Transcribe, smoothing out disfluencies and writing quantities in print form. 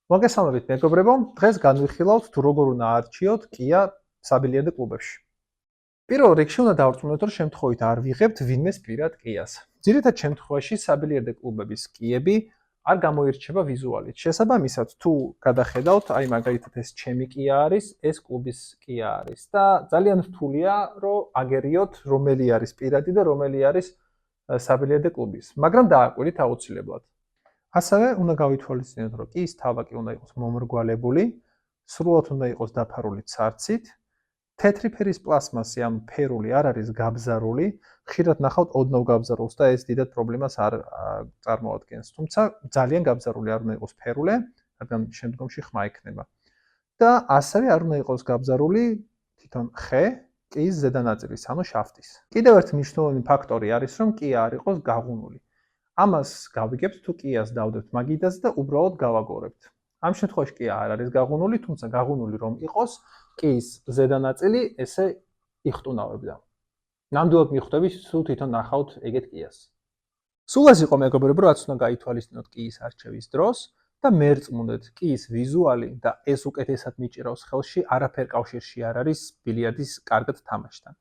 მოგესალმებით მეგობრებო, დღეს განვიხილავთ თუ როგორ უნდა არჩიოთ კია საბილიარდო კლუბებში. პირველ რიგში უნდა დავარწმუნოთ, რომ შემთხვევით არ ვიღებთ ვინმეს პირად კიას. ძირითად შემთხვევაში საბილიარდო კლუბების კიები არ გამოირჩევა ვიზუალით. შესაბამისად, თუ გადახედავთ, აი მაგალითად ეს ჩემი კია არის, ეს კლუბის კია არის და ძალიან რთულია, რომ აგერიოთ რომელი არის პირადი და რომელი არის საბილიარდო კლუბის, მაგრამ დააკვირდით აუცილებლად. ასევე უნდა გავითვალისწინოთ, რომ კიის თავაკი უნდა იყოს მომრგვალებული, სრულად უნდა იყოს დაფარული ცარცით, თეთრი ფერის პლასმასი ან ფერული არ არის გაბზარული, ხშირად ნახავთ ოდნავ გაბზარულს და ეს დიდად პრობლემას არ წარმოადგენს. თუმცა ძალიან გაბზარული არ უნდა იყოს ფერულე, რადგან შემდგომში ხმა იქნება. და ასევე არ უნდა იყოს გაბზარული თვითონ ხე კიის ზედა ნაწილის, ანუ შაფტის. კიდევ ერთი მნიშვნელოვანი ფაქტორი არის, რომ კია არ იყოს გაღუნული. ამას გავიგებთ თუ კიას დავდებთ მაგიდაზე და უბრალოდ გავაგორებთ. ამ შემთხვევაში კია არ არის გაღუნული, თუმცა გაღუნული რომ იყოს, კიის ზედა ნაწილი ესე იხტუნავებდა. ნამდვილად მიხვდებით თუ თვითონ ნახავთ ეგეთ კიას. სულ ეს იყო მეგობრებო, რაც უნდა გაითვალისწინოთ კიის არჩევის დროს და მერწმუნდეთ, კიის ვიზუალი და ეს უკეთესად მიჭირავს ხელში, არაფერ კავშირში არ არის ბილიარდის კარგად თამაშთან.